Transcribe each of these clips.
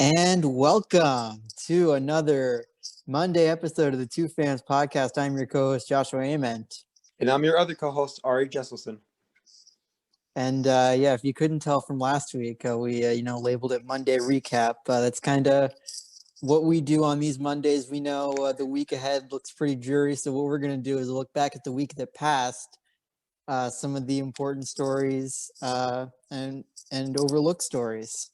And welcome to another Monday episode of the Two Fans Podcast. I'm your co-host Joshua Ament. And I'm your other co-host, Ari Jesselson. And if you couldn't tell from last week, we labeled it Monday Recap. That's kind of what we do on these Mondays. We know the week ahead looks pretty dreary, so what we're going to do is look back at the week that passed, some of the important stories, and overlooked stories.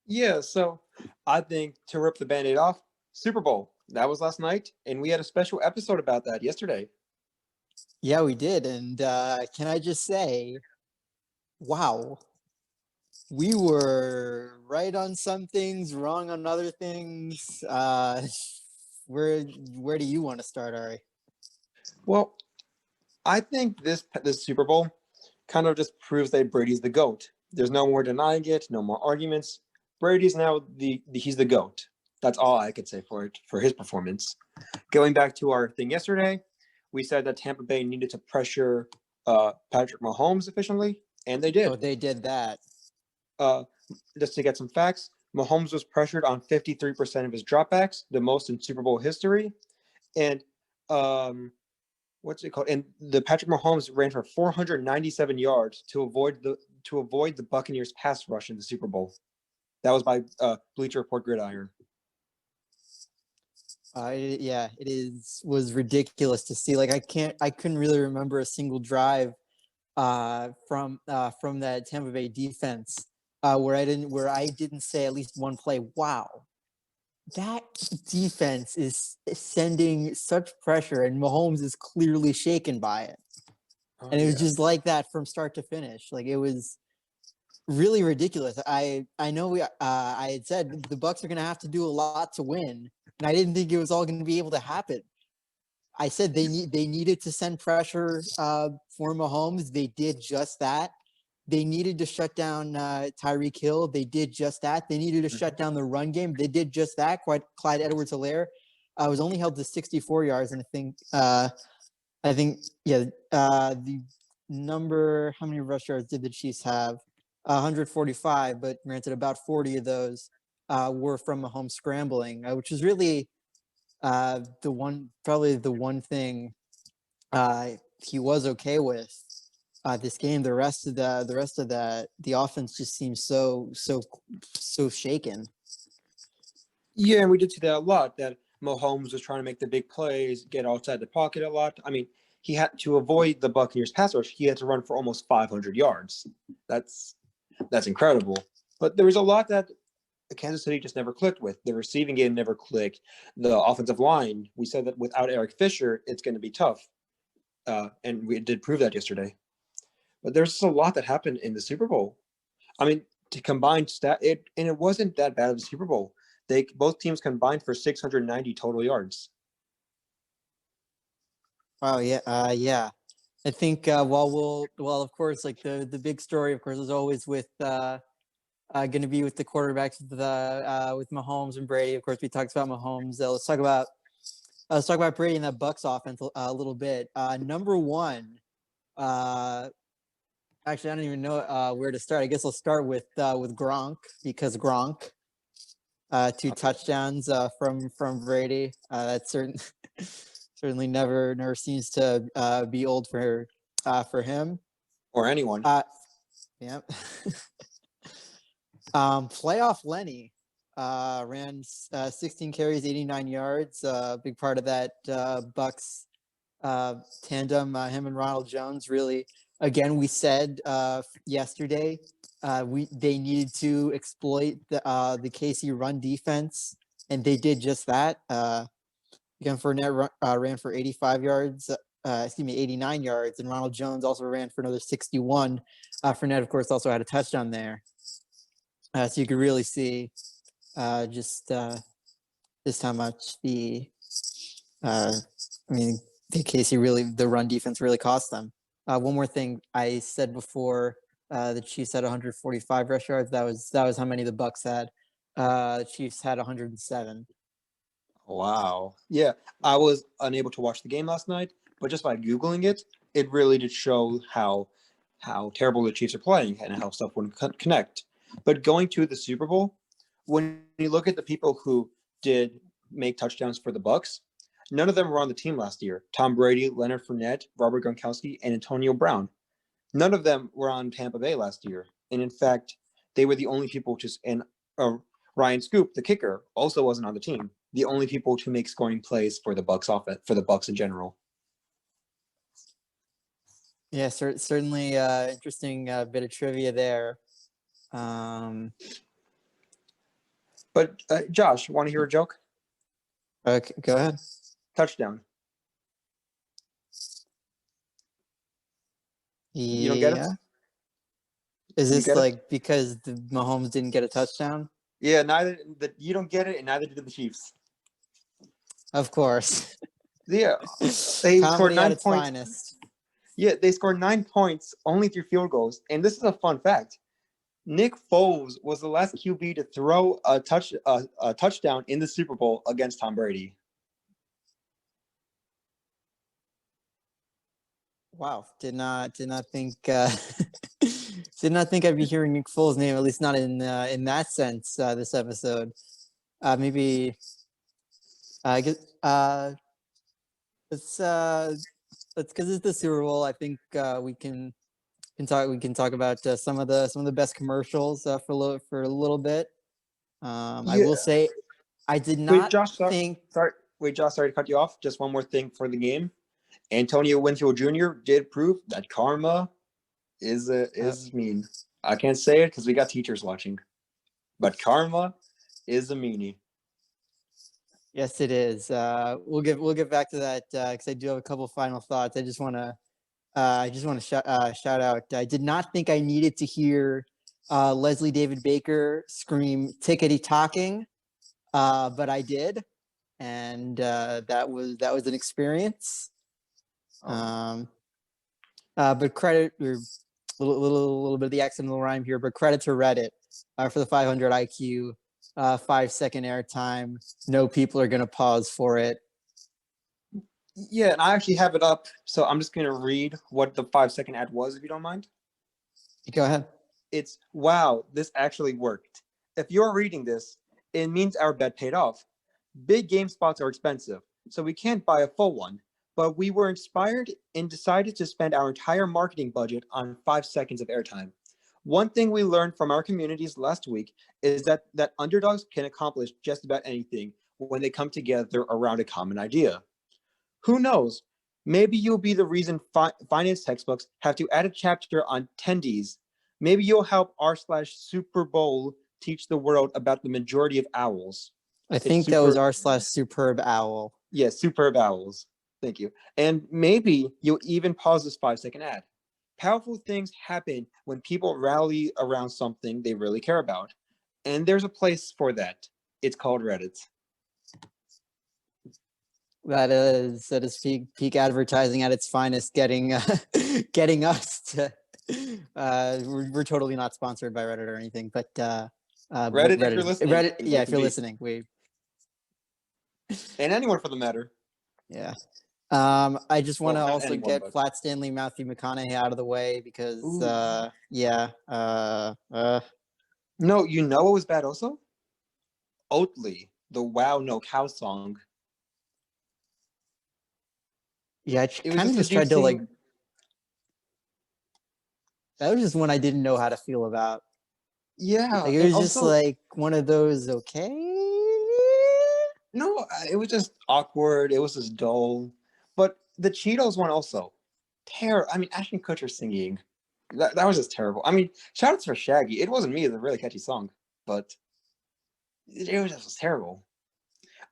Yeah, so I think to rip the Band-Aid off, Super Bowl. That was last night, and we had a special episode about that yesterday. Yeah, we did. And can I just say, wow, we were right on some things, wrong on other things. Where do you want to start, Ari? Well, I think this Super Bowl kind of just proves that Brady's the GOAT. There's no more denying it, no more arguments. Brady's now he's the GOAT. That's all I could say for his performance. Going back to our thing yesterday, we said that Tampa Bay needed to pressure Patrick Mahomes efficiently, and they did. Oh, they did that. Just to get some facts, Mahomes was pressured on 53% of his dropbacks, the most in Super Bowl history. And what's it called? And the Patrick Mahomes ran for 497 yards to avoid the Buccaneers pass rush in the Super Bowl. That was by Bleacher Report Gridiron. Was ridiculous to see. Like I couldn't really remember a single drive from that Tampa Bay defense where I didn't say at least one play, wow, that defense is sending such pressure and Mahomes is clearly shaken by it. And it was just like that from start to finish. Like it was really ridiculous. I know I had said the Bucs are going to have to do a lot to win, and I didn't think it was all going to be able to happen. I said they needed to send pressure for Mahomes. They did just that. They needed to shut down Tyreek Hill. They did just that. They needed to shut down the run game. They did just that. Clyde Edwards-Helaire was only held to 64 yards, and the number, how many rush yards did the Chiefs have? 145, but granted, about 40 of those were from Mahomes scrambling, which is really the one thing he was okay with this game. The rest of the offense just seems so shaken. Yeah, and we did see that a lot. That Mahomes was trying to make the big plays, get outside the pocket a lot. I mean, he had to avoid the Buccaneers pass rush. He had to run for almost 500 yards. That's incredible. But there was a lot that Kansas City just never clicked with. The receiving game never clicked. The offensive line, we said that without Eric Fisher, it's going to be tough. And we did prove that yesterday. But there's just a lot that happened in the Super Bowl. I mean, to combine it wasn't that bad of a Super Bowl. Both teams combined for 690 total yards. Oh yeah, yeah. I think of course, like the big story, of course, is always with going to be with the quarterbacks with Mahomes and Brady. Of course, we talked about Mahomes. Let's talk about Brady and that Bucs offense a little bit. Number one, actually, I don't even know where to start. I guess I'll start with Gronk, because Gronk, 2 touchdowns from Brady. That's certainly never seems to be old for him or anyone. Yeah. Playoff Lenny ran 16 carries, 89 yards. Big part of that Bucs tandem, him and Ronald Jones. Really, again, we said yesterday they needed to exploit the KC run defense, and they did just that. Again, Fournette ran for 85 yards. 89 yards, and Ronald Jones also ran for another 61. Fournette, of course, also had a touchdown there. So you could really see just how much the KC really, the run defense really cost them. One more thing I said before, the Chiefs had 145 rush yards. That was how many the Bucs had. The Chiefs had 107. Wow. Yeah, I was unable to watch the game last night, but just by Googling it, it really did show how terrible the Chiefs are playing and how stuff wouldn't connect. But going to the Super Bowl, when you look at the people who did make touchdowns for the Bucs, none of them were on the team last year. Tom Brady, Leonard Fournette, Robert Gronkowski, and Antonio Brown. None of them were on Tampa Bay last year. And in fact, they were the only people and Ryan Scoop, the kicker, also wasn't on the team. The only people to make scoring plays for the Bucs offense, for the Bucs in general. Yeah, certainly interesting bit of trivia there. But Josh, want to hear a joke? Okay, go ahead. Touchdown. You don't get it? Is this like because the Mahomes didn't get a touchdown? Yeah, you don't get it, and neither did the Chiefs. Of course. Yeah, they scored 9 points. Finest. Yeah, they scored 9 points only through field goals. And this is a fun fact. Nick Foles was the last QB to throw a touchdown in the Super Bowl against Tom Brady. Wow, did not think did not think I'd be hearing Nick Foles' name, at least not in that sense this episode. Maybe I guess let's because it's the Super Bowl. I think we can talk about some of the best commercials for a little bit. I will say I did not think. Josh, sorry to cut you off. Just one more thing for the game. Antonio Winfield Jr. did prove that karma is mean. I can't say it because we got teachers watching, but karma is a meanie. Yes, it is. We'll get back to that because I do have a couple final thoughts. I just want to shout out. I did not think I needed to hear Leslie David Baker scream "tickety talking," but I did, and that was an experience. But credit or little bit of the accidental rhyme here, but credit to Reddit for the 500 IQ, 5-second airtime. No people are gonna pause for it. Yeah, and I actually have it up, so I'm just gonna read what the 5-second ad was, if you don't mind. Go ahead. It's wow, this actually worked. If you're reading this, it means our bet paid off. Big game spots are expensive, so we can't buy a full one. But we were inspired and decided to spend our entire marketing budget on 5 seconds of airtime. One thing we learned from our communities last week is that underdogs can accomplish just about anything when they come together around a common idea. Who knows? Maybe you'll be the reason finance textbooks have to add a chapter on tendies. Maybe you'll help r/Super Bowl teach the world about the majority of owls. I think that was r/Superb Owl. Yeah, superb owls. Thank you. And maybe you'll even pause this 5-second ad. Powerful things happen when people rally around something they really care about. And there's a place for that. It's called Reddit. That is peak advertising at its finest, getting us to we're totally not sponsored by Reddit or anything, but Reddit, if you're listening. Reddit, yeah, if you're listening, and anyone for the matter. Yeah. I just want to also get Flat Stanley Matthew McConaughey out of the way because no, you know what was bad also? Oatly, the Wow No Cow song. Yeah, I kind of just tried to like. That was just one I didn't know how to feel about. Yeah, like, it was just like one of those. Okay. No, it was just awkward. It was just dull. But the Cheetos one also, terrible. I mean, Ashton Kutcher singing, that was just terrible. I mean, shout outs for Shaggy. It wasn't me. It's a really catchy song, but it was just terrible.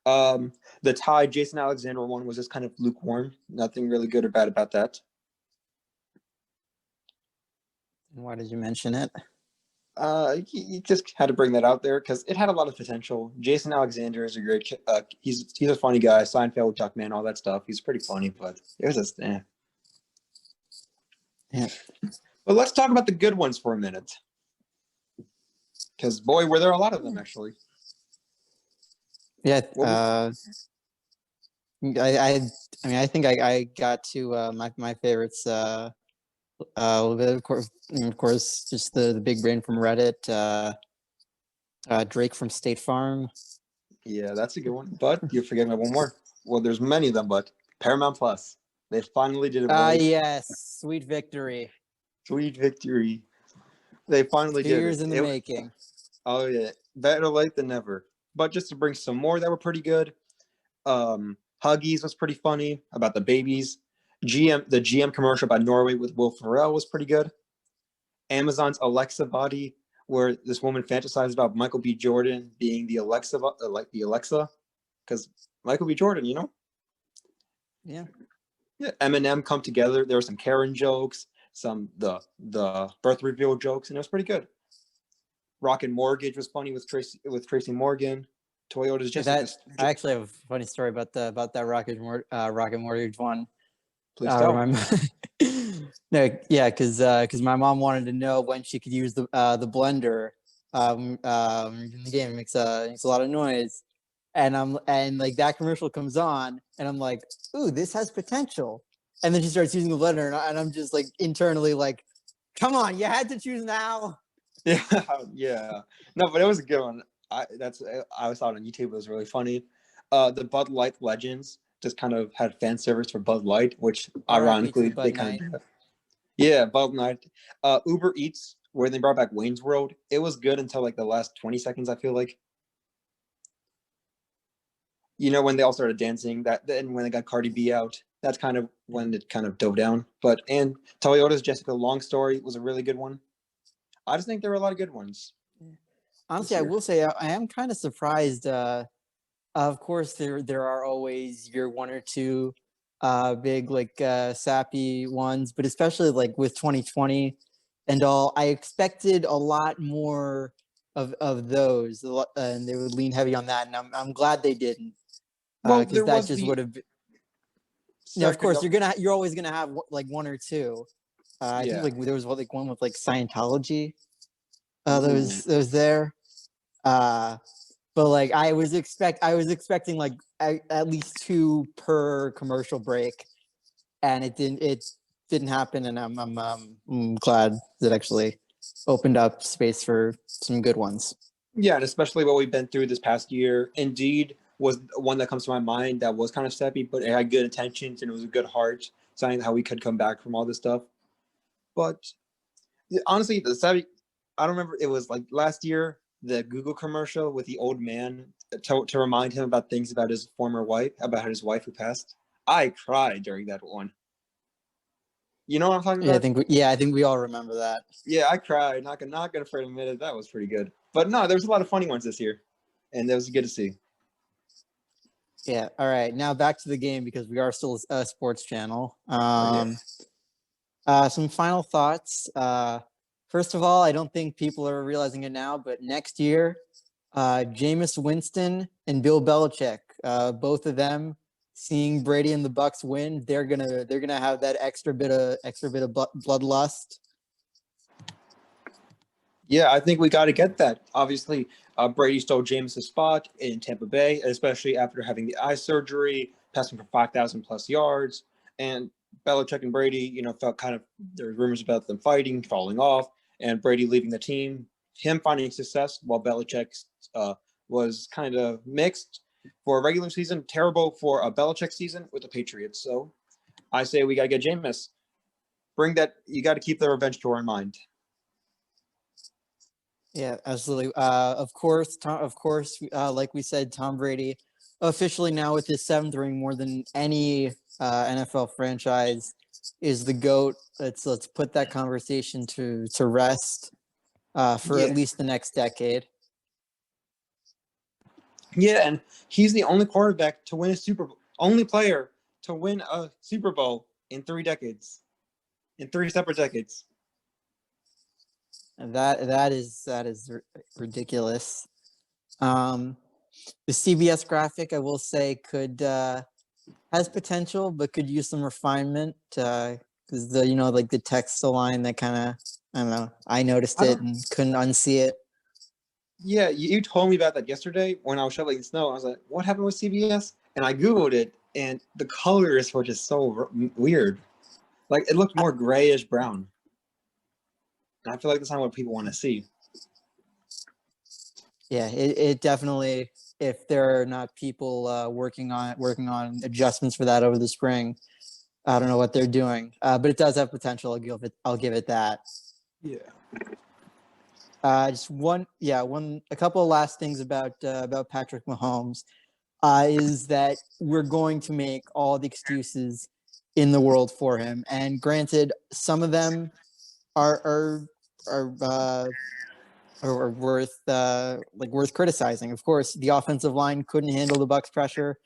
The Ty Jason Alexander one was just kind of lukewarm. Nothing really good or bad about that. Why did you mention it? You just had to bring that out there because it had a lot of potential. Jason Alexander is a great. He's a funny guy. Seinfeld, Duckman, all that stuff. He's pretty funny, but it was just Yeah. But let's talk about the good ones for a minute, because boy, were there a lot of them actually. Yeah. I mean, I think I got to my favorites A little bit, of course, just the big brain from Reddit. Drake from State Farm. Yeah, that's a good one. But you're forgetting about one more. Well, there's many of them, but Paramount Plus. They finally did a really Yes, sweet victory. sweet victory. They finally 2 did it. years in the making. Oh yeah, better late than never. But just to bring some more that were pretty good. Huggies was pretty funny about the babies. The GM commercial about Norway with Will Ferrell was pretty good. Amazon's Alexa body, where this woman fantasized about Michael B. Jordan being the Alexa, like the Alexa, because Michael B. Jordan, you know. Yeah. Yeah, Eminem come together. There were some Karen jokes, some the birth reveal jokes, and it was pretty good. Rocket Mortgage was funny with Tracy Morgan. Toyota's Jessica. I actually have a funny story about that Rocket Mortgage one. Please tell. No, yeah, because my mom wanted to know when she could use the blender in the game. It makes a lot of noise, and like that commercial comes on, and I'm like, ooh, this has potential. And then she starts using the blender, and I'm just like internally like, come on, you had to choose now. Yeah, yeah. No, but it was a good one. I saw it on YouTube. It was really funny. The Bud Light Legends just kind of had fan service for Bud Light, which ironically they kind of. Yeah, Bud Light. Uber Eats, where they brought back Wayne's World. It was good until like the last 20 seconds, I feel like. You know, when they all started dancing, then when they got Cardi B out, that's kind of when it kind of dove down. And Toyota's Jessica Long story was a really good one. I just think there were a lot of good ones. Honestly, I will say I am kind of surprised. Of course, there are always your one or two big like sappy ones, but especially like with 2020 and all, I expected a lot more of those, and they would lean heavy on that, and I'm glad they didn't, because that just would have been. Yeah, of course you're always gonna have like one or two. I think like there was one with like Scientology. Those there. But like I was expecting like at least two per commercial break, and it didn't happen, and I'm glad that actually opened up space for some good ones. Yeah, and especially what we've been through this past year. Indeed was one that comes to my mind that was kind of sappy, but it had good intentions and it was a good heart, saying how we could come back from all this stuff. But honestly, the sappy, I don't remember. It was like last year, the Google commercial with the old man to remind him about things about his former wife, about his wife who passed. I cried during that one. You know what I'm talking about? I think we all remember that. Yeah, I cried. Not gonna afraid to admit it. That was pretty good. But no, there was a lot of funny ones this year, and that was good to see. Yeah. All right. Now back to the game, because we are still a sports channel. Some final thoughts. First of all, I don't think people are realizing it now, but next year, Jameis Winston and Bill Belichick, both of them, seeing Brady and the Bucs win, they're gonna have that extra bit of bloodlust. Yeah, I think we got to get that. Obviously, Brady stole Jameis' spot in Tampa Bay, especially after having the eye surgery, passing for 5,000 plus yards, and Belichick and Brady, felt kind of, there were rumors about them fighting, falling off, and Brady leaving the team, him finding success while Belichick was kind of mixed for a regular season, terrible for a Belichick season with the Patriots. So I say we got to get Jameis. You got to keep the revenge tour in mind. Yeah, absolutely. Of course, like we said, Tom Brady officially now with his 7th ring, more than any NFL franchise, is the GOAT. Let's put that conversation to rest for at least the next decade. Yeah, and he's the only quarterback to win a Super Bowl, only player to win a Super Bowl in 3 decades, in 3 separate decades. And that is ridiculous. The CBS graphic, I will say, has potential, but could use some refinement, because the text line that kind of, I don't know, I noticed it and couldn't unsee it. Yeah, you told me about that yesterday when I was shoveling snow. I was like, what happened with CBS? And I Googled it, and the colors were just so weird. Like it looked more grayish brown. And I feel like that's not what people want to see. Yeah, it definitely. If there are not people working on adjustments for that over the spring, I don't know what they're doing. But it does have potential. I'll give it that. Yeah. Just a couple of last things about Patrick Mahomes is that we're going to make all the excuses in the world for him, and granted, some of them are worth criticizing. Of course, the offensive line couldn't handle the Bucs pressure.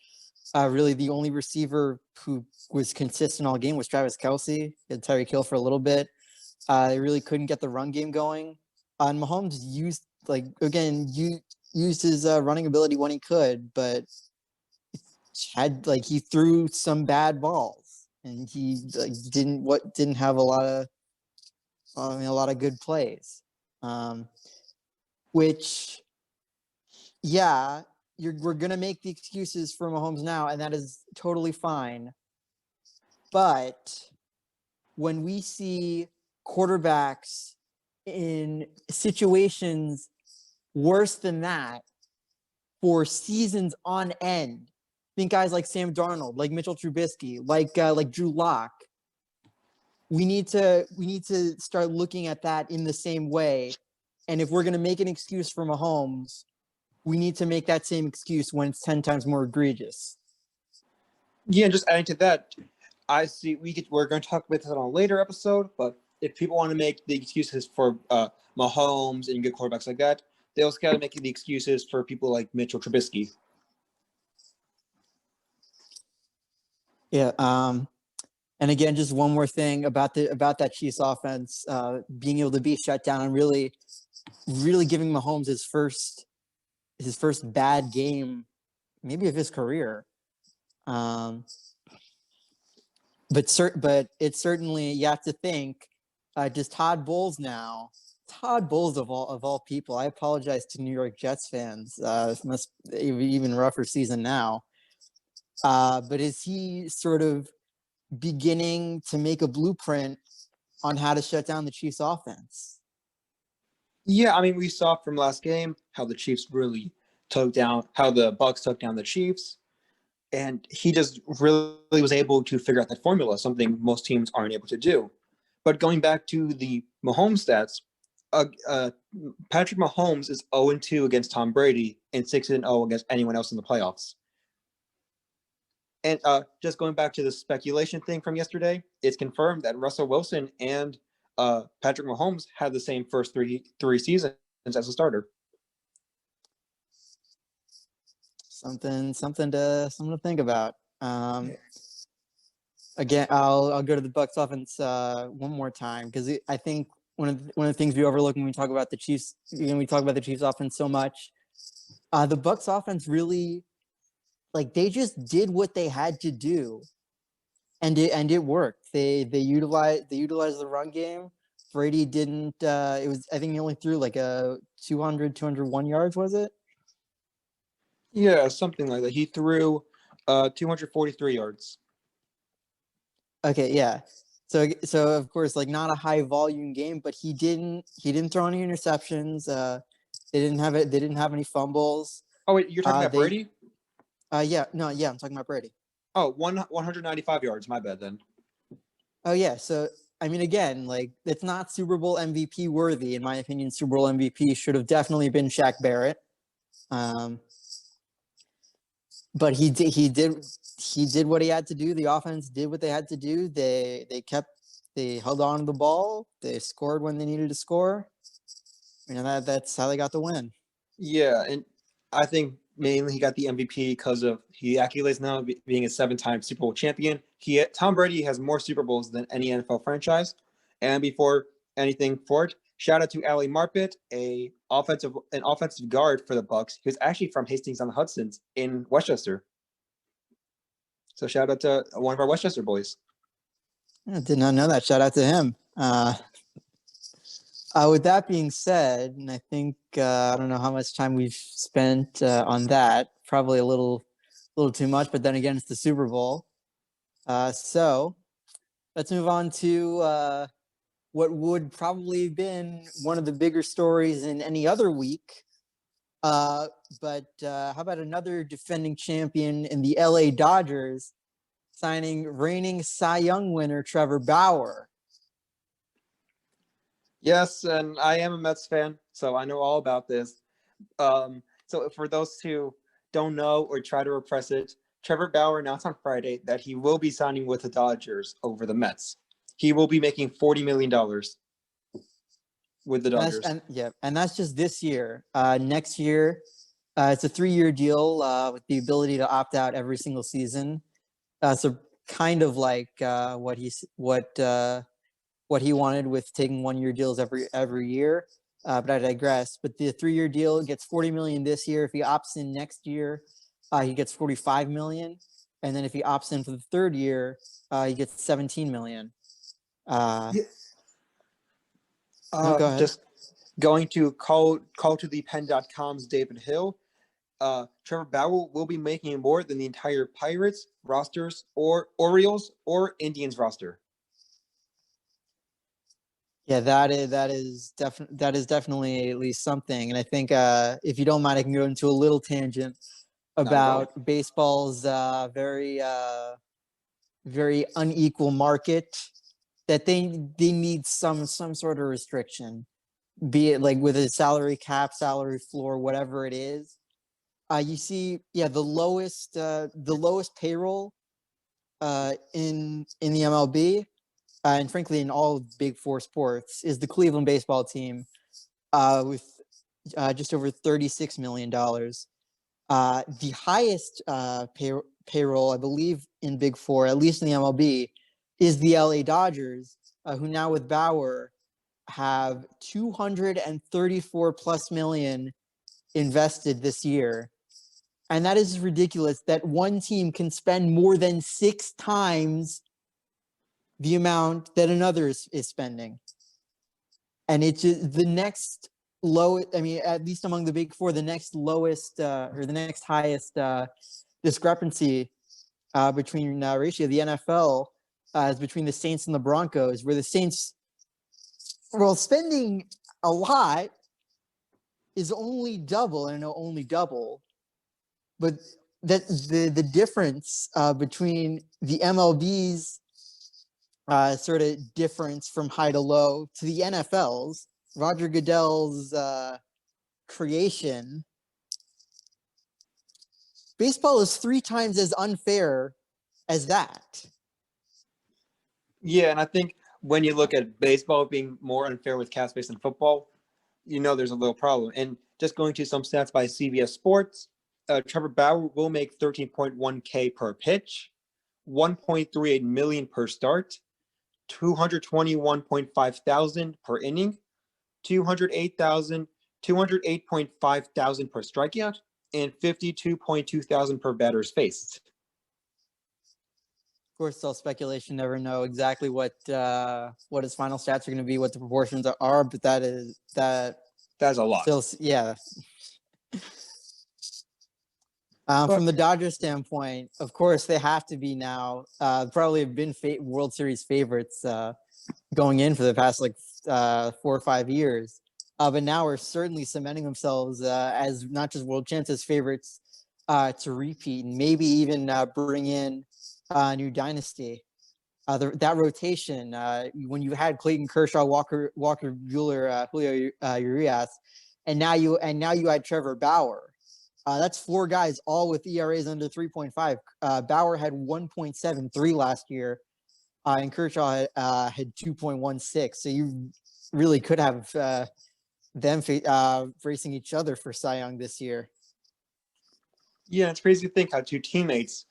Really, the only receiver who was consistent all game was Travis Kelce. Had Tyreek Hill for a little bit. They really couldn't get the run game going. And Mahomes used his running ability when he could, but he threw some bad balls, and he didn't have a lot of good plays. Which, yeah, we're gonna make the excuses for Mahomes now, and that is totally fine. But when we see quarterbacks in situations worse than that for seasons on end, think guys like Sam Darnold, like Mitchell Trubisky, like Drew Lock. We need to start looking at that in the same way. And if we're going to make an excuse for Mahomes, we need to make that same excuse when it's 10 times more egregious. Yeah, and just adding to that, I see we're going to talk about this on a later episode, but if people want to make the excuses for Mahomes and good quarterbacks like that, they also got to make the excuses for people like Mitchell Trubisky. Yeah. And again, just one more thing about that Chiefs offense being able to be shut down and really giving Mahomes his first bad game, maybe of his career. But it's certainly, you have to think, does Todd Bowles of all people, I apologize to New York Jets fans, must be even rougher season now. But is he sort of beginning to make a blueprint on how to shut down the Chiefs offense? Yeah, I mean, we saw from last game how the Chiefs really how the Bucs took down the Chiefs, and he just really was able to figure out that formula, something most teams aren't able to do. But going back to the Mahomes stats, Patrick Mahomes is 0-2 against Tom Brady and 6-0 against anyone else in the playoffs. And just going back to the speculation thing from yesterday, it's confirmed that Russell Wilson and Patrick Mahomes had the same first three seasons as a starter. Something to think about. Again, I'll go to the Bucs offense one more time, because I think one of the things we overlook when we talk about the Chiefs, we talk about the Chiefs offense so much. The Bucs offense really, they just did what they had to do, and it worked. They utilized the run game. Brady didn't. I think he only threw a 201 yards. Was it? Yeah, something like that. He threw 243 yards. Okay, yeah. So of course, not a high volume game, but he didn't throw any interceptions. They didn't have any fumbles. Oh wait, you're talking about Brady? Yeah, I'm talking about Brady. Oh, 195 yards. My bad then. Oh yeah, so I mean, again, it's not Super Bowl MVP worthy, in my opinion. Super Bowl MVP should have definitely been Shaq Barrett. But he did what he had to do. The offense did what they had to do. They held on to the ball. They scored when they needed to score. That's how they got the win. Yeah, and I think mainly he got the MVP because of he accolades now being a 7-time Super Bowl champion. Tom Brady has more Super Bowls than any NFL franchise. And before anything for it, shout out to Ali Marpet, an offensive guard for the Bucs. He was actually from Hastings on the Hudson in Westchester. So shout out to one of our Westchester boys. I did not know that. Shout out to him. With that being said, and I think I don't know how much time we've spent on that. Probably a little too much, but then again, it's the Super Bowl. So let's move on to what would probably have been one of the bigger stories in any other week. But how about another defending champion in the LA Dodgers signing reigning Cy Young winner Trevor Bauer? Yes, and I am a Mets fan, so I know all about this. So for those who don't know or try to repress it, Trevor Bauer announced on Friday that he will be signing with the Dodgers over the Mets. He will be making $40 million with the Dodgers. And that's just this year. Next year, it's a 3-year deal with the ability to opt out every single season. So kind of like what he wanted with taking 1-year deals every year. But I digress. But the 3-year deal gets $40 million this year. If he opts in next year, he gets $45 million, and then if he opts in for the 3rd year, he gets $17 million. No, go ahead. Just going to calltothepen.com's David Hill. Trevor Bauer will be making more than the entire Pirates rosters or Orioles or Indians roster. Yeah, that is definitely at least something. And I think if you don't mind, I can go into a little tangent about baseball's very unequal market, that they need some sort of restriction, be it like with a salary cap, salary floor, whatever it is. You see, the lowest payroll in the MLB, and frankly in all Big Four sports, is the Cleveland baseball team with just over $36 million. The highest payroll, I believe, in Big Four, at least in the MLB, is the LA Dodgers, who now with Bauer have $234 plus million invested this year. And that is ridiculous that one team can spend more than 6 times the amount that another is spending. And it's just the next low, I mean, at least among the Big Four, the next lowest or the next highest discrepancy between ratio of the NFL is between the Saints and the Broncos, where the Saints, well, spending a lot is only double, and I know only double, but that the difference between the MLB's sort of difference from high to low to the NFL's, Roger Goodell's creation, baseball is 3 times as unfair as that. Yeah, and I think when you look at baseball being more unfair with cap space than football, there's a little problem. And just going to some stats by CBS Sports, Trevor Bauer will make $13.1K per pitch, $1.38 million per start, $221.5 thousand per inning, $208.5 thousand per strikeout, and $52.2 thousand per batters faced. Of course, it's all speculation. Never know exactly what his final stats are going to be, what the proportions are, but that's a lot. Still, yeah. From the Dodgers standpoint, of course, they have to be now. Probably have been World Series favorites going in for the past 4 or 5 years, but now are certainly cementing themselves as not just world champs, as favorites to repeat and maybe even bring in a new dynasty. That rotation, when you had Clayton Kershaw, Walker Buehler, Julio Urias, and now you had Trevor Bauer. That's 4 guys, all with ERAs under 3.5. Bauer had 1.73 last year, and Kershaw had 2.16. So you really could have them racing each other for Cy Young this year. Yeah, it's crazy to think how 2 teammates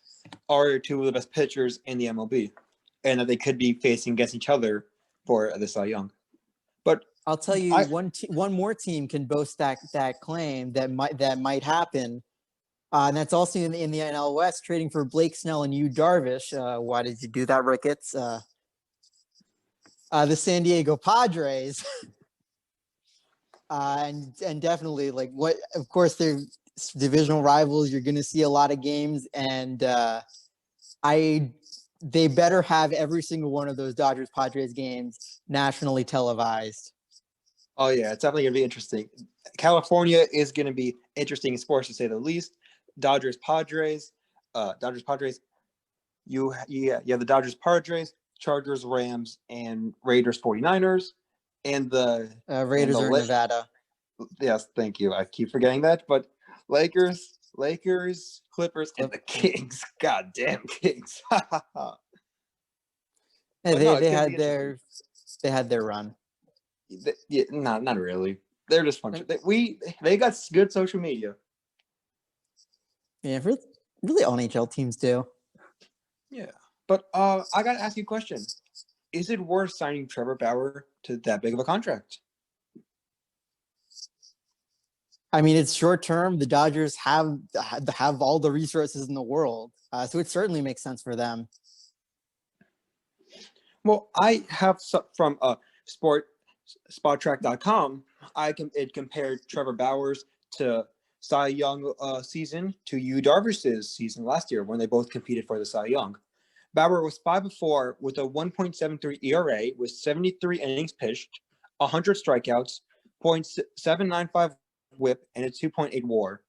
are 2 of the best pitchers in the MLB, and that they could be facing against each other for the Cy Young. But I'll tell you, one more team can boast that claim that might happen, and that's also in the NL West, trading for Blake Snell and Yu Darvish. Why did you do that, Ricketts? The San Diego Padres, and definitely of course they're divisional rivals. You're going to see a lot of games, and I they better have every single one of those Dodgers Padres games nationally televised. Oh yeah, it's definitely gonna be interesting. California is gonna be interesting in sports to say the least. Dodgers Padres, Dodgers Padres. You have the Dodgers Padres, Chargers, Rams, and Raiders 49ers. And Raiders are in Nevada. Yes, thank you. I keep forgetting that, but Lakers, Clippers, and the Kings. Goddamn Kings. Hey, But no, it's they gonna had be interesting. their run. Yeah, not really. They're just fun. They got good social media. Yeah, really all NHL teams do. Yeah, but I gotta ask you a question: is it worth signing Trevor Bauer to that big of a contract? I mean, it's short term. The Dodgers have all the resources in the world, so it certainly makes sense for them. Well, I have from spottrack.com. It compared Trevor Bauer's to Cy Young season to Yu Darvish's season last year when they both competed for the Cy Young. Bauer was 5-4 with a 1.73 ERA with 73 innings pitched, 100 strikeouts, .795 WHIP, and a 2.8 WAR.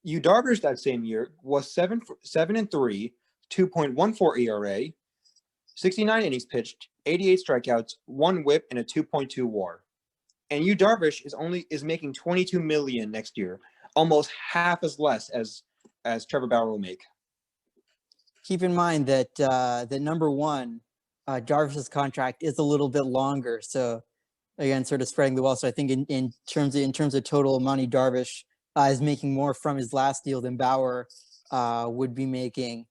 Yu Darvish that same year was 7-3, 2.14 ERA, 69 innings pitched, 88 strikeouts, 1 WHIP, and a 2.2 WAR. And Yu Darvish is making $22 million next year, almost half as less as Trevor Bauer will make. Keep in mind that the number one, Darvish's contract is a little bit longer. So again, sort of spreading the wealth. So I think in terms of total money, Darvish is making more from his last deal than Bauer would be making.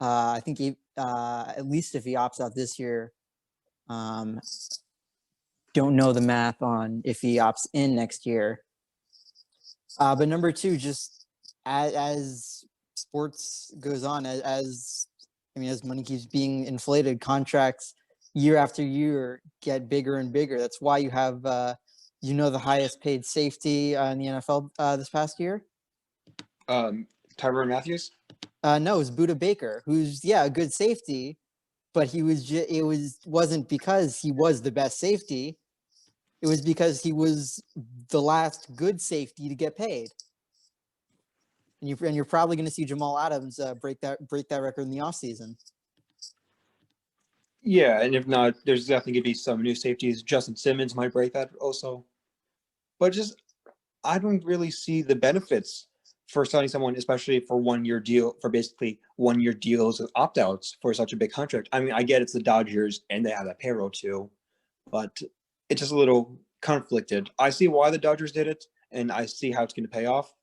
I think at least if he opts out this year. Don't know the math on if he opts in next year. But number two, just as sports goes on, as money keeps being inflated, contracts year after year get bigger and bigger. That's why you have the highest paid safety in the NFL this past year. Tyrann Mathieu? No, it was Budda Baker, who's a good safety, but wasn't because he was the best safety. It was because he was the last good safety to get paid. And you're probably going to see Jamal Adams break that record in the offseason. Yeah, and if not, there's definitely going to be some new safeties. Justin Simmons might break that also. But I don't really see the benefits for signing someone, especially for basically 1 year deals with opt-outs for such a big contract. I mean, I get it's the Dodgers and they have that payroll too, but it's just a little conflicted. I see why the Dodgers did it, and I see how it's going to pay off.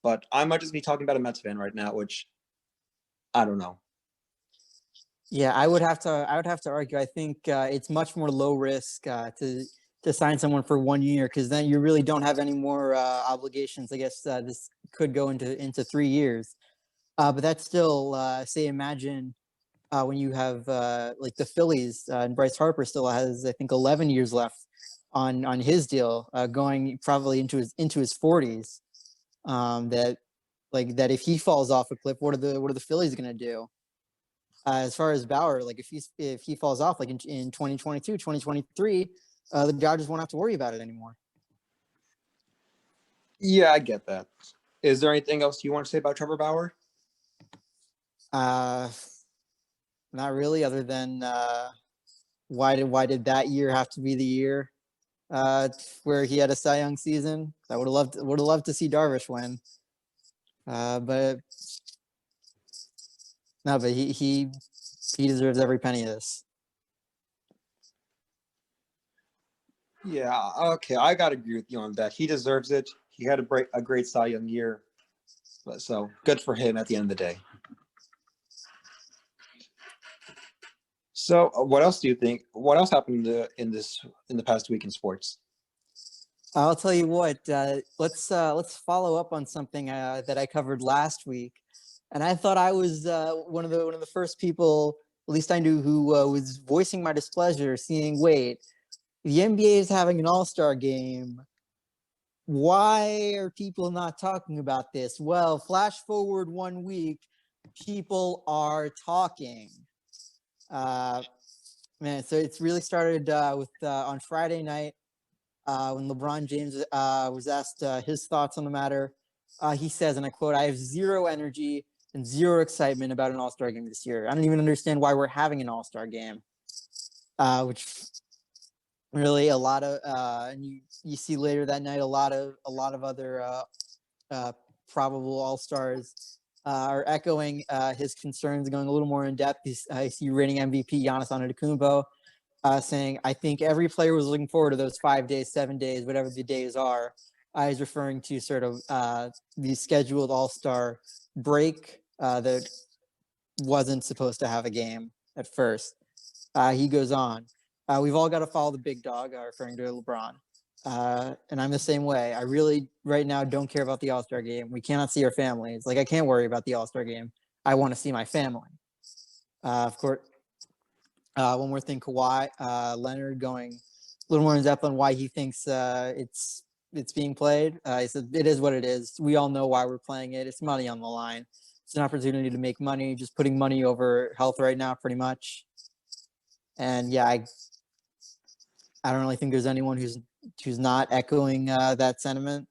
But I might just be talking about a Mets fan right now, which I don't know. Yeah, I would have to argue. I think it's much more low risk to sign someone for 1 year, because then you really don't have any more obligations. I guess this could go into 3 years, but that's still imagine when you have like the Phillies and Bryce Harper still has, I think, 11 years left on his deal, going probably into his 40s. That if he falls off a cliff, what are the Phillies going to do? As far as Bauer, like if he falls off like in 2022, 2023, the Dodgers won't have to worry about it anymore. Yeah, I get that. Is there anything else you want to say about Trevor Bauer? Not really, other than why did that year have to be the year where he had a Cy Young season? I would have loved to see Darvish win. But no, but he deserves every penny of this. Yeah, okay, I gotta agree with you on that. He deserves it. He had a great Cy Young year, so good for him at the end of the day. So, what else do you think? What else happened in the past week in sports? I'll tell you what. Let's follow up on something that I covered last week, and I thought I was one of the first people, at least I knew, who was voicing my displeasure, seeing, wait, the NBA is having an all-star game. Why are people not talking about this? Well, flash forward 1 week, people are talking. Man, so it's really started with on Friday night when LeBron James was asked his thoughts on the matter. He says, and I quote, "I have zero energy and zero excitement about an All-Star game this year. I don't even understand why we're having an All-Star game," which really a lot of and you see later that night a lot of other probable All-Stars are echoing his concerns, going a little more in depth. I see reigning MVP Giannis Antetokounmpo saying, "I think every player was looking forward to those 5 days, 7 days, whatever the days are." He's referring to sort of the scheduled All-Star break that wasn't supposed to have a game at first. He goes on, "We've all got to follow the big dog," referring to LeBron. And I'm the same way. I really, right now, don't care about the All-Star game. We cannot see our families. Like, I can't worry about the All-Star game. I want to see my family. Of course, one more thing, Kawhi Leonard going a little more in depth on why he thinks it's being played. He said, "It is what it is. We all know why we're playing it. It's money on the line. It's an opportunity to make money, just putting money over health right now, pretty much." And yeah, I don't really think there's anyone who's not echoing that sentiment.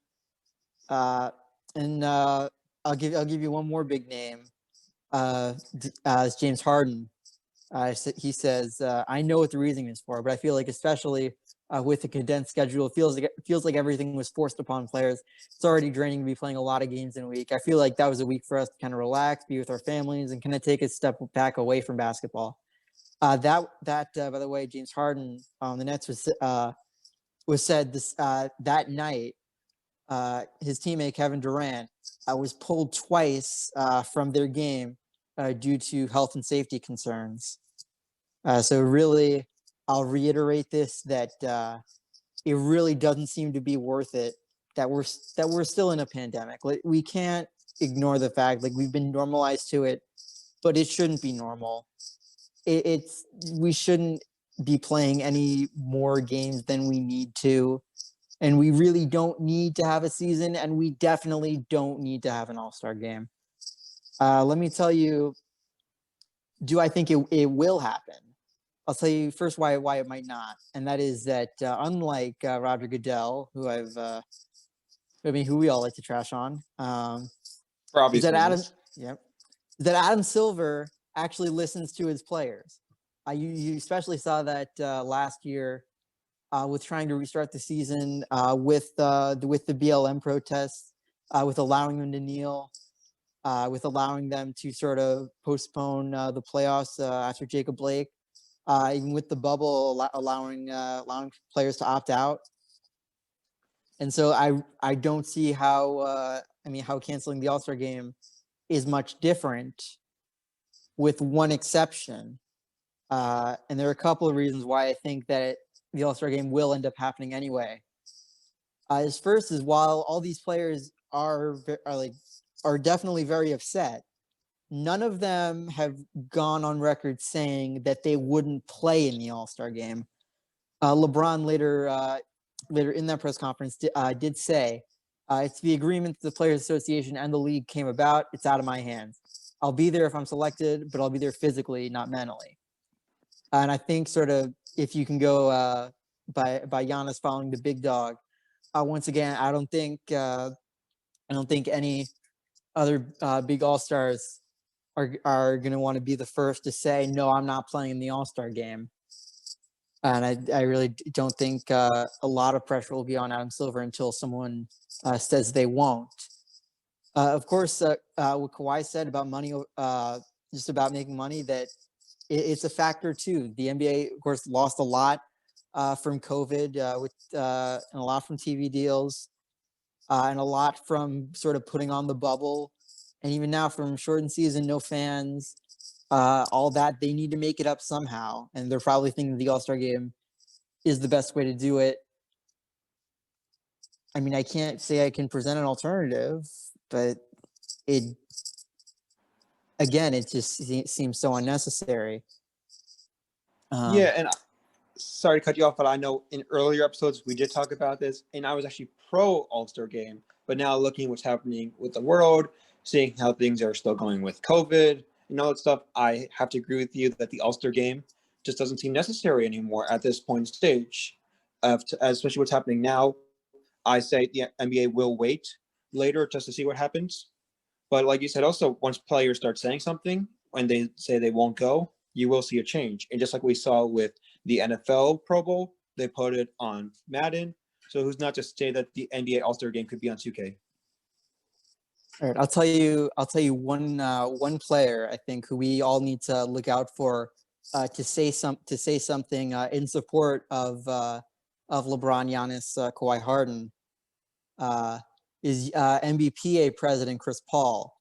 And I'll give you one more big name. It's James Harden. He says, "I know what the reasoning is for, but I feel like especially with the condensed schedule, it feels like everything was forced upon players. It's already draining to be playing a lot of games in a week. I feel like that was a week for us to kind of relax, be with our families, and kind of take a step back away from basketball." That by the way, James Harden on the Nets was said this that night. His teammate Kevin Durant was pulled twice from their game due to health and safety concerns. So really, I'll reiterate this, that it really doesn't seem to be worth it that we're still in a pandemic. Like, we can't ignore the fact, like, we've been normalized to it, but it shouldn't be normal. We shouldn't be playing any more games than we need to, and we really don't need to have a season, and we definitely don't need to have an All-Star game. Let me tell you, do I think it will happen? I'll tell you first why it might not, and that is that unlike Roger Goodell, who who we all like to trash on, For obvious reasons. That Adam Silver actually listens to his players. You especially saw that last year with trying to restart the season with the BLM protests, with allowing them to kneel, with allowing them to sort of postpone the playoffs after Jacob Blake, even with the bubble allowing players to opt out. And so I don't see how how canceling the All-Star game is much different, with one exception. And there are a couple of reasons why I think that the All-Star game will end up happening anyway. His first is, while all these players are definitely very upset, none of them have gone on record saying that they wouldn't play in the All-Star game. LeBron later in that press conference did say, "It's the agreement that the Players Association and the league came about. It's out of my hands. I'll be there if I'm selected, but I'll be there physically, not mentally." And I think sort of, if you can go by Giannis following the big dog, once again, I don't think any other big All-Stars are going to want to be the first to say, "No, I'm not playing in the All-Star game." And I really don't think a lot of pressure will be on Adam Silver until someone says they won't. Of course, what Kawhi said about money, just about making money, that it's a factor too. The NBA, of course, lost a lot from COVID, and a lot from TV deals, and a lot from sort of putting on the bubble, and even now from shortened season, no fans, all that. They need to make it up somehow, and they're probably thinking the All-Star game is the best way to do it. I mean, I can't say I can present an alternative, but it just seems so unnecessary. Yeah, and sorry to cut you off, but I know in earlier episodes we did talk about this, and I was actually pro All-Star game. But now looking what's happening with the world, seeing how things are still going with COVID and all that stuff, I have to agree with you that the All-Star game just doesn't seem necessary anymore at this point in stage. Especially what's happening now, I say the NBA will wait later just to see what happens. But like you said, also once players start saying something when they say they won't go, you will see a change. And just like we saw with the NFL Pro Bowl, they put it on Madden. So who's not to say that the NBA All-Star Game could be on 2K? All right, I'll tell you one player I think who we all need to look out for to say something in support of LeBron, Giannis, Kawhi Harden is NBPA president Chris Paul.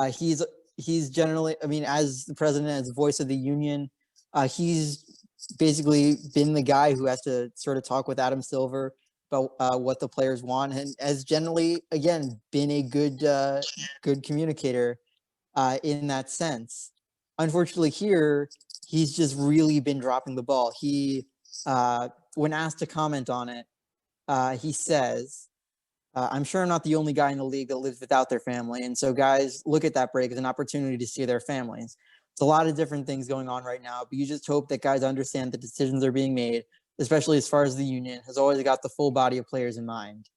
He's generally, I mean, as the president, as the voice of the union, he's basically been the guy who has to sort of talk with Adam Silver about what the players want, and has generally, again, been a good communicator in that sense. Unfortunately, here he's just really been dropping the ball. When asked to comment on it, he says, I'm sure I'm not the only guy in the league that lives without their family. And so guys look at that break as an opportunity to see their families. It's a lot of different things going on right now, but you just hope that guys understand the decisions are being made, especially as far as the union has always got the full body of players in mind.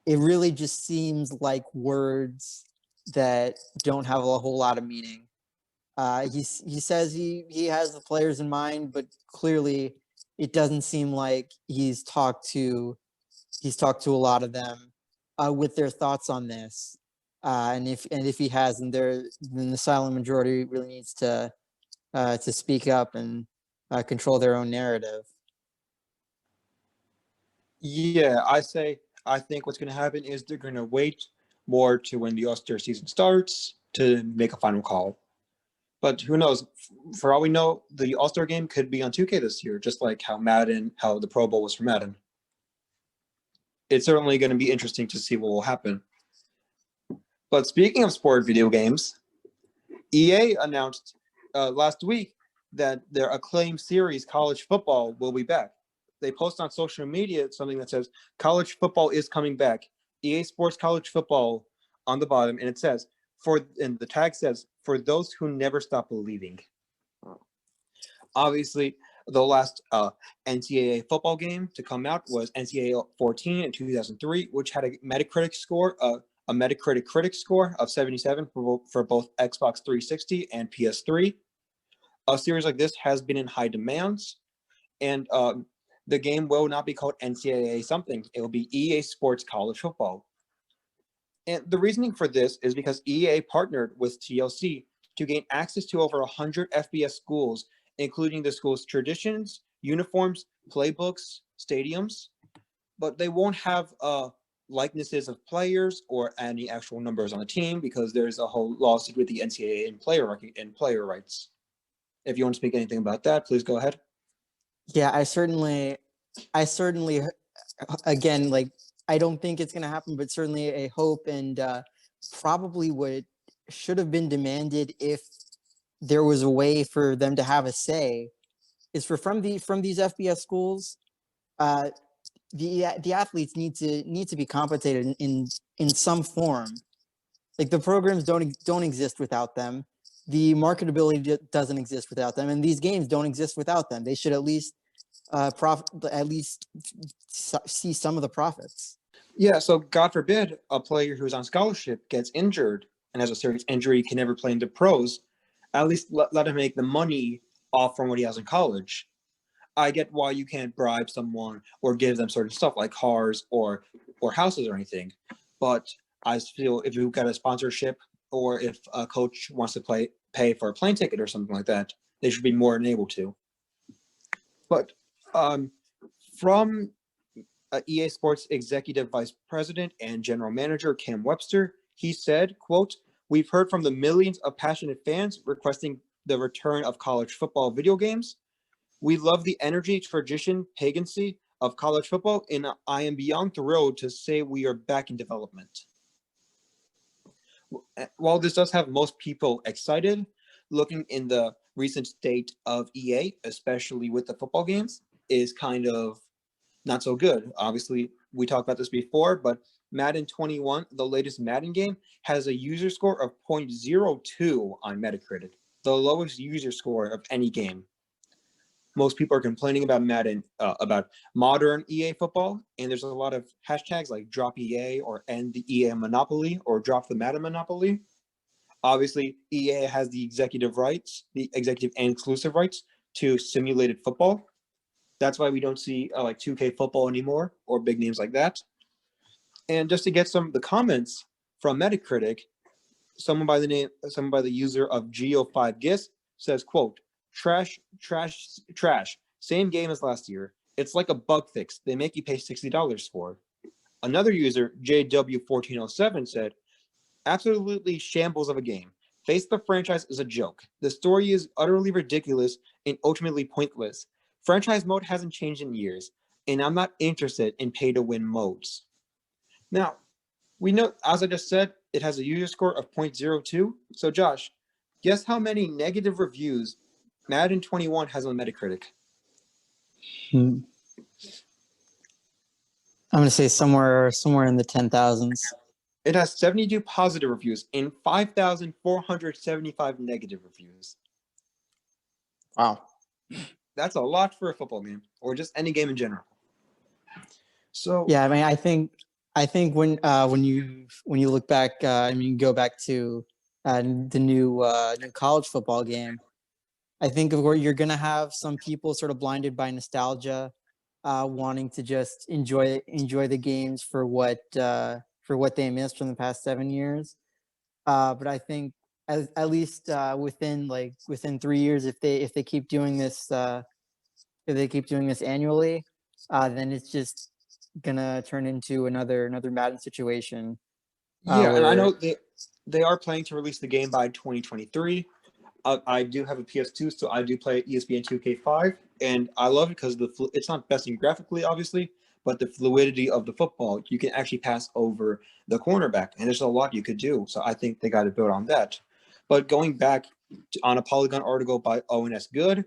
It really just seems like words that don't have a whole lot of meaning. He says he has the players in mind, but clearly it doesn't seem like he's talked to a lot of them with their thoughts on this. And if he hasn't, then the silent majority really needs to speak up and control their own narrative. Yeah, I think what's going to happen is they're going to wait more to when the All-Star season starts to make a final call. But who knows? For all we know, the All-Star game could be on 2K this year, just like how the Pro Bowl was for Madden. It's certainly going to be interesting to see what will happen. But speaking of sport video games, EA announced last week that their acclaimed series, College Football, will be back. They post on social media something that says, College Football is coming back. EA Sports College Football on the bottom, and it says, and the tag says, for those who never stop believing. Obviously, the last NCAA football game to come out was NCAA 14 in 2003, which had a Metacritic score of 77 for both Xbox 360 and PS3. A series like this has been in high demands, and the game will not be called NCAA something. It will be EA Sports College Football. And the reasoning for this is because EA partnered with TLC to gain access to over 100 FBS schools, including the school's traditions, uniforms, playbooks, stadiums, but they won't have likenesses of players or any actual numbers on the team because there's a whole lawsuit with the NCAA and player rights. If you want to speak anything about that, please go ahead. Yeah, I certainly, again, like, I don't think it's going to happen, but certainly a hope, and probably what should have been demanded if there was a way for them to have a say is from these FBS schools, the athletes need to be compensated in some form. Like, the programs don't exist without them. The marketability doesn't exist without them, and these games don't exist without them. They should at least see some of the profits. Yeah, so God forbid a player who's on scholarship gets injured and has a serious injury, can never play in the pros. At least let him make the money off from what he has in college. I get why you can't bribe someone or give them certain stuff like cars or houses or anything, but I feel if you've got a sponsorship or if a coach wants to pay for a plane ticket or something like that, they should be more than able to. But from EA Sports Executive Vice President and General Manager Cam Webster, he said, quote, "We've heard from the millions of passionate fans requesting the return of college football video games. We love the energy, tradition, pagancy of college football, and I am beyond thrilled to say we are back in development." While this does have most people excited, looking in the recent state of EA, especially with the football games, is kind of not so good. Obviously, we talked about this before, but Madden 21, the latest Madden game, has a user score of 0.02 on Metacritic, the lowest user score of any game. Most people are complaining about Madden, about modern EA football, and there's a lot of hashtags like drop EA or end the EA monopoly or drop the Madden monopoly. Obviously, EA has the executive and exclusive rights to simulated football. That's why we don't see like 2K football anymore or big names like that. And just to get some of the comments from Metacritic, someone by the user of Geo5Gis says, quote, trash, trash, trash. Same game as last year. It's like a bug fix. They make you pay $60 for. Another user, JW1407, said, absolutely shambles of a game. Face the franchise is a joke. The story is utterly ridiculous and ultimately pointless. Franchise mode hasn't changed in years, and I'm not interested in pay-to-win modes. Now, we know, as I just said, it has a user score of 0.02. So, Josh, guess how many negative reviews Madden 21 has on Metacritic? I'm going to say somewhere in the 10,000s. It has 72 positive reviews and 5,475 negative reviews. Wow. That's a lot for a football game, or just any game in general. So yeah, I mean, I think when you look back, go back to the new college football game. I think of where you're gonna have some people sort of blinded by nostalgia, wanting to just enjoy the games for what they missed from the past 7 years. But I think at least within 3 years, if they keep doing this, annually, then it's just gonna turn into another Madden situation. Yeah, and I know they are planning to release the game by 2023. I do have a PS2, so I do play ESPN 2K5, and I love it because it's not best in graphically, obviously, but the fluidity of the football, you can actually pass over the cornerback, and there's a lot you could do. So I think they got to build on that. But going back on a Polygon article by ONS Good,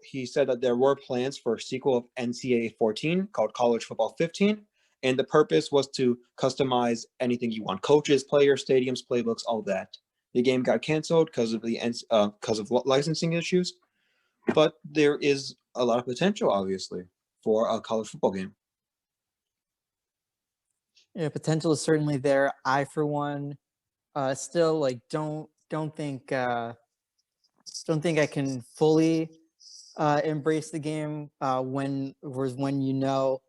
he said that there were plans for a sequel of NCAA 14 called College Football 15, and the purpose was to customize anything you want: coaches, players, stadiums, playbooks, all that. The game got canceled because of licensing issues, but there is a lot of potential, obviously, for a college football game. Yeah, potential is certainly there. I, for one, still don't think I can fully embrace the game when you know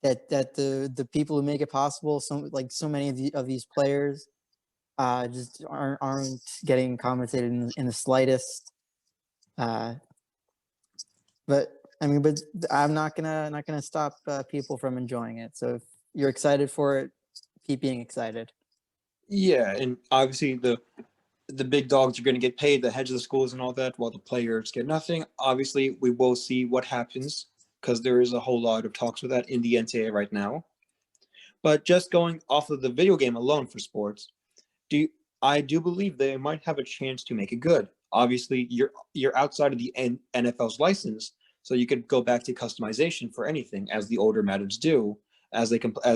that the people who make it possible, so many of these players, just aren't getting compensated in the slightest. But I'm not gonna stop people from enjoying it. So if you're excited for it, keep being excited. Yeah, and obviously the big dogs are going to get paid, the heads of the schools and all that, while the players get nothing. Obviously, we will see what happens because there is a whole lot of talks with that in the NCAA right now. But just going off of the video game alone for sports, I do believe they might have a chance to make it good. Obviously, you're outside of the NFL's license, so you could go back to customization for anything, as the older Maddens do, as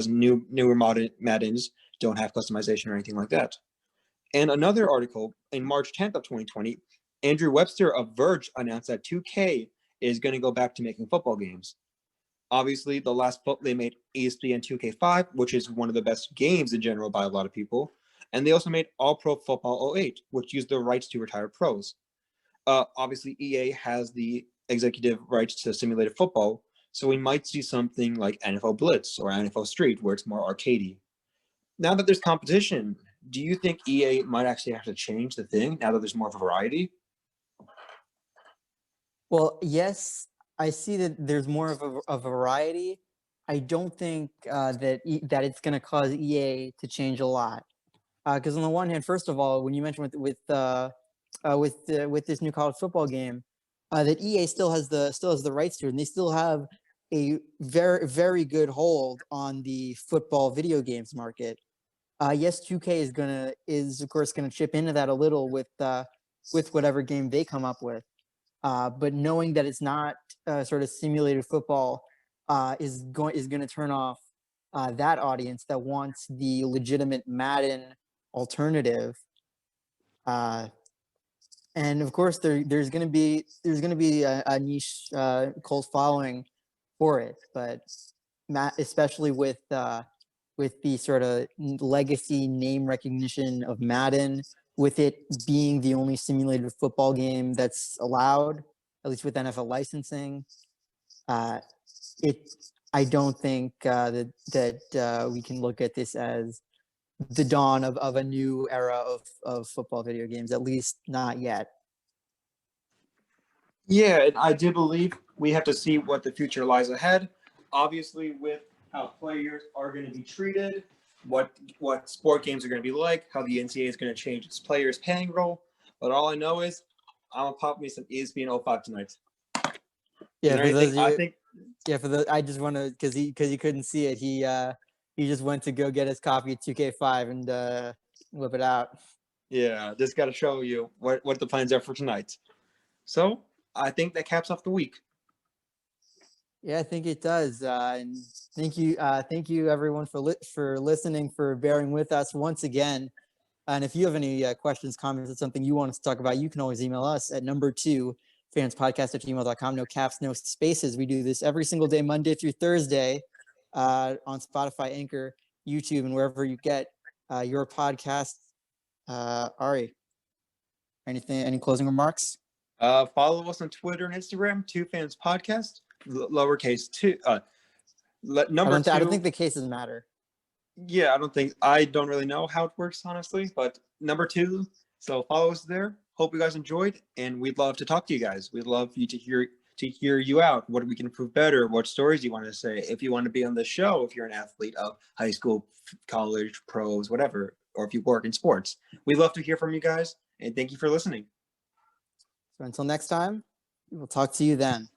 newer modern Maddens don't have customization or anything like that. And another article in March 10th of 2020, Andrew Webster of Verge announced that 2K is going to go back to making football games. Obviously, they made ESPN 2K5, which is one of the best games in general by a lot of people. And they also made All Pro Football 08, which used the rights to retired pros. Obviously, EA has the executive rights to simulated football, so we might see something like NFL Blitz or NFL Street, where it's more arcadey. Now that there's competition, do you think EA might actually have to change the thing now that there's more of a variety? Well, yes, I see that there's more of a variety. I don't think that it's going to cause EA to change a lot. Because on the one hand, first of all, when you mentioned with this new college football game, that EA still has the rights to it, and they still have a very, very good hold on the football video games market. Yes, 2K is of course gonna chip into that a little with whatever game they come up with. But knowing that it's not sort of simulated football is going to turn off that audience that wants the legitimate Madden alternative. And of course, there's going to be a niche cult following for it, but especially with the sort of legacy name recognition of Madden, with it being the only simulated football game that's allowed, at least with NFL licensing. I don't think that we can look at this as the dawn of a new era of football video games, at least not yet. Yeah, and I do believe we have to see what the future lies ahead. Obviously, with how players are going to be treated, what sport games are going to be like, how the NCAA is going to change its players' paying role. But all I know is I'm gonna pop me some ESPN 05 tonight. Yeah, for those of you, I just want to because he couldn't see it. He just went to go get his copy of 2K5 and whip it out. Yeah, just got to show you what the plans are for tonight. So I think that caps off the week. Yeah, I think it does. And thank you everyone for listening, for bearing with us once again. And if you have any questions, comments, or something you want us to talk about, you can always email us at number2fanspodcast@gmail.com. No caps, no spaces. We do this every single day, Monday through Thursday, on Spotify, Anchor, YouTube, and wherever you get your podcast. Ari, any closing remarks? Follow us on Twitter and Instagram, 2fanspodcast, lowercase 2. Number 2. I don't think the cases matter. Yeah, I don't really know how it works, honestly, but number 2. So follow us there. Hope you guys enjoyed, and we'd love to talk to you guys. We'd love you to hear you out. What we can improve better, what stories you want to say. If you want to be on the show, if you're an athlete of high school, college, pros, whatever, or if you work in sports. We'd love to hear from you guys, and thank you for listening. So until next time, we will talk to you then.